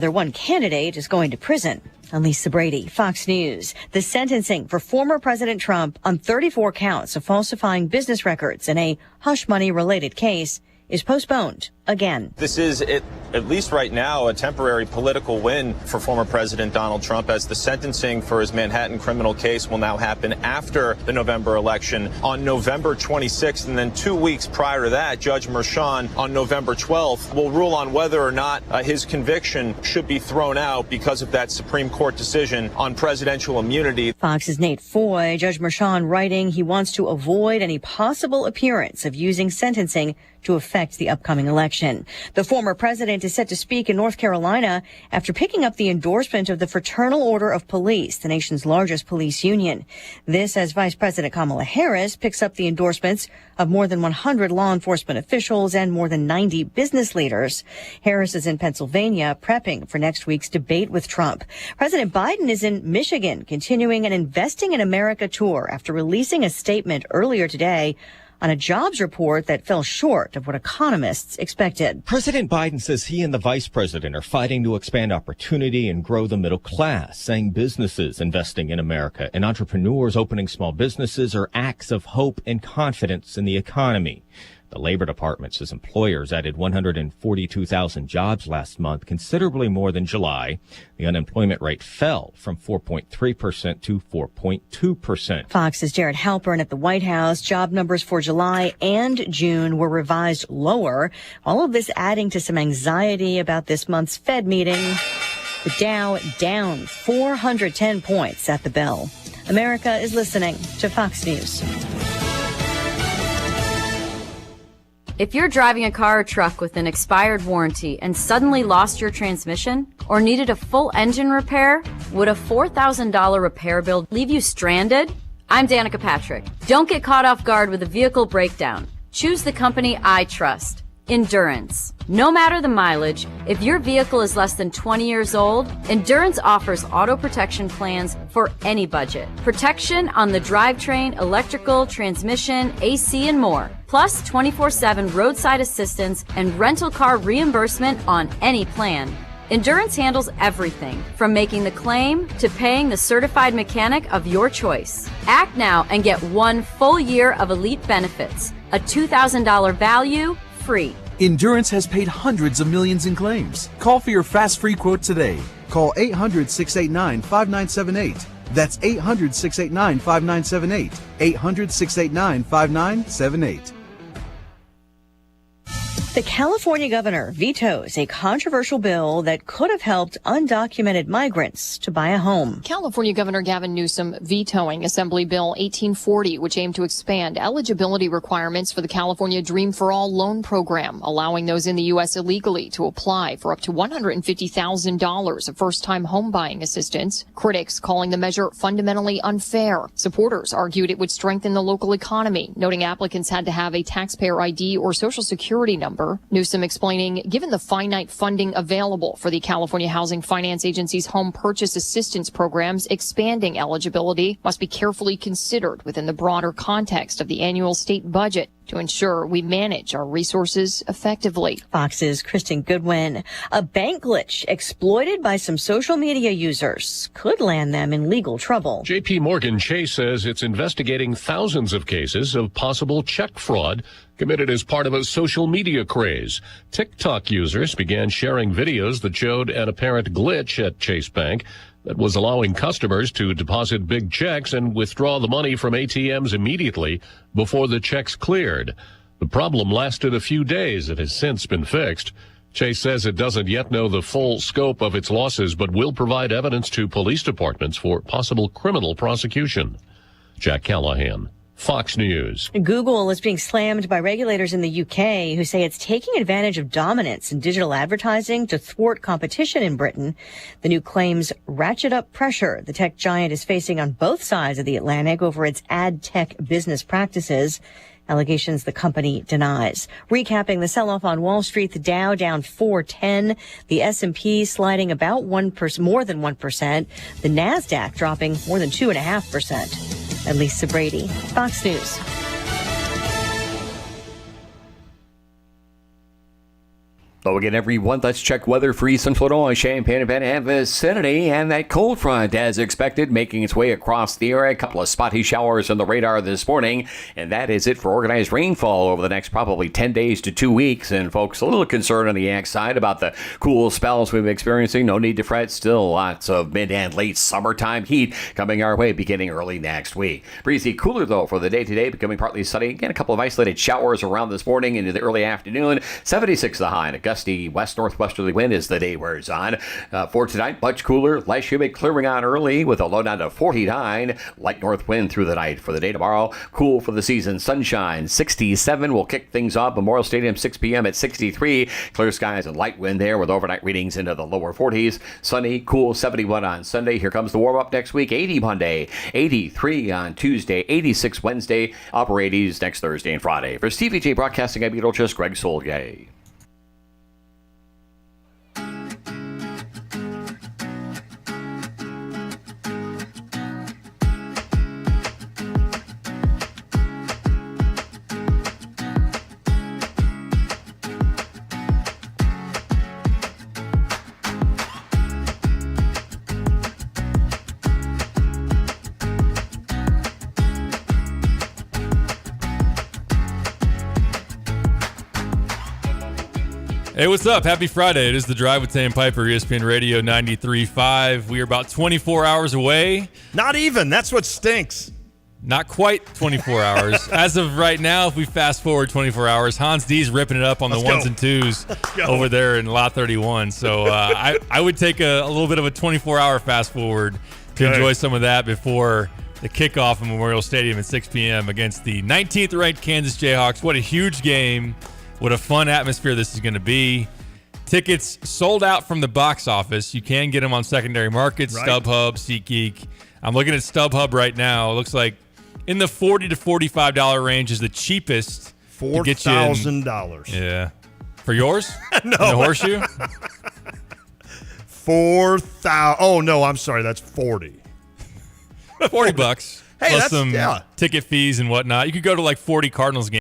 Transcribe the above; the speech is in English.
Their one candidate is going to prison. Lisa Brady, Fox News. The sentencing for former President Trump on 34 counts of falsifying business records in a hush money related case is postponed again. This is, at least right now, a temporary political win for former President Donald Trump, as the sentencing for his Manhattan criminal case will now happen after the November election on November 26th. And then 2 weeks prior to that, Judge Merchan on November 12th will rule on whether or not his conviction should be thrown out because of that Supreme Court decision on presidential immunity. Fox's Nate Foy, Judge Merchan writing he wants to avoid any possible appearance of using sentencing to affect the upcoming election. The former president is set to speak in North Carolina after picking up the endorsement of the Fraternal Order of Police, the nation's largest police union. This as Vice President Kamala Harris picks up the endorsements of more than 100 law enforcement officials and more than 90 business leaders. Harris is in Pennsylvania prepping for next week's debate with Trump. President Biden is in Michigan continuing an Investing in America tour after releasing a statement earlier today on a jobs report that fell short of what economists expected. President Biden says he and the vice president are fighting to expand opportunity and grow the middle class, saying businesses investing in America and entrepreneurs opening small businesses are acts of hope and confidence in the economy. The Labor Department says employers added 142,000 jobs last month, considerably more than July. The unemployment rate fell from 4.3% to 4.2%. Fox's Jared Halpern at the White House. Job numbers for July and June were revised lower. All of this adding to some anxiety about this month's Fed meeting. The Dow down 410 points at the bell. America is listening to Fox News. If you're driving a car or truck with an expired warranty and suddenly lost your transmission or needed a full engine repair, would a $4,000 repair bill leave you stranded? I'm Danica Patrick. Don't get caught off guard with a vehicle breakdown. Choose the company I trust, Endurance. No matter the mileage, if your vehicle is less than 20 years old, Endurance offers auto protection plans for any budget. Protection on the drivetrain, electrical, transmission, AC, and more. Plus 24/7 roadside assistance and rental car reimbursement on any plan. Endurance handles everything from making the claim to paying the certified mechanic of your choice. Act now and get 1 full year of elite benefits. A $2,000 value, free. Endurance has paid hundreds of millions in claims. Call for your fast free quote today. Call 800-689-5978. That's 800-689-5978. 800-689-5978. The California governor vetoes a controversial bill that could have helped undocumented migrants to buy a home. California Governor Gavin Newsom vetoing Assembly Bill 1840, which aimed to expand eligibility requirements for the California Dream for All loan program, allowing those in the U.S. illegally to apply for up to $150,000 of first-time home buying assistance. Critics calling the measure fundamentally unfair. Supporters argued it would strengthen the local economy, noting applicants had to have a taxpayer ID or Social Security number. Newsom explaining, given the finite funding available for the California Housing Finance Agency's home purchase assistance programs, expanding eligibility must be carefully considered within the broader context of the annual state budget to ensure we manage our resources effectively. Fox's Kristen Goodwin. A bank glitch exploited by some social media users could land them in legal trouble. J.P. Morgan Chase says it's investigating thousands of cases of possible check fraud committed as part of a social media craze. TikTok users began sharing videos that showed an apparent glitch at Chase Bank that was allowing customers to deposit big checks and withdraw the money from ATMs immediately before the checks cleared. The problem lasted a few days and has since been fixed. Chase says it doesn't yet know the full scope of its losses, but will provide evidence to police departments for possible criminal prosecution. Jack Callahan, Fox News. Google is being slammed by regulators in the UK who say it's taking advantage of dominance in digital advertising to thwart competition in Britain. The new claims ratchet up pressure the tech giant is facing on both sides of the Atlantic over its ad tech business practices. Allegations the company denies. Recapping the sell-off on Wall Street, the Dow down 410, the S&P sliding about 1%, more than 1%, the Nasdaq dropping more than 2.5%. Lisa Brady, Fox News. Though again, everyone, let's check weather for Eastern Illinois, Champaign, and vicinity. And that cold front, as expected, making its way across the area. A couple of spotty showers on the radar this morning. And that is it for organized rainfall over the next probably 10 days to 2 weeks. And folks, a little concerned on the ag side about the cool spells we've been experiencing. No need to fret. Still lots of mid and late summertime heat coming our way beginning early next week. Breezy cooler, though, for the day today, becoming partly sunny. Again, a couple of isolated showers around this morning into the early afternoon. 76 the high, and a gusty west-northwesterly wind as the day wears on. For tonight, much cooler, less humid, clearing on early with a low down to 49. Light north wind through the night. For the day tomorrow, cool for the season. Sunshine, 67 will kick things off. Memorial Stadium, 6 p.m. at 63. Clear skies and light wind there with overnight readings into the lower 40s. Sunny, cool, 71 on Sunday. Here comes the warm-up next week. 80 Monday, 83 on Tuesday, 86 Wednesday, upper 80s next Thursday and Friday. For Stevie J Broadcasting, I'm meteorologist Greg Solgay. Hey, what's up? Happy Friday. It is The Drive with Sam Piper, ESPN Radio 93.5. We are about 24 hours away. Not even. That's what stinks. Not quite 24 hours. As of right now, if we fast forward 24 hours, Hans D's ripping it up on the ones and twos over there in Lot 31. So I would take a little bit of a 24-hour fast forward to enjoy some of that before the kickoff of Memorial Stadium at 6 p.m. against the 19th ranked Kansas Jayhawks. What a huge game. What a fun atmosphere this is going to be. Tickets sold out from the box office. You can get them on secondary markets, right. StubHub, SeatGeek. I'm looking at StubHub right now. It looks like in the $40 to $45 range is the cheapest. $4,000. Yeah. For yours? No. In the horseshoe? 4,000. Oh, no, I'm sorry. That's 40. $40. Hey, plus some ticket fees and whatnot. You could go to like 40 Cardinals games.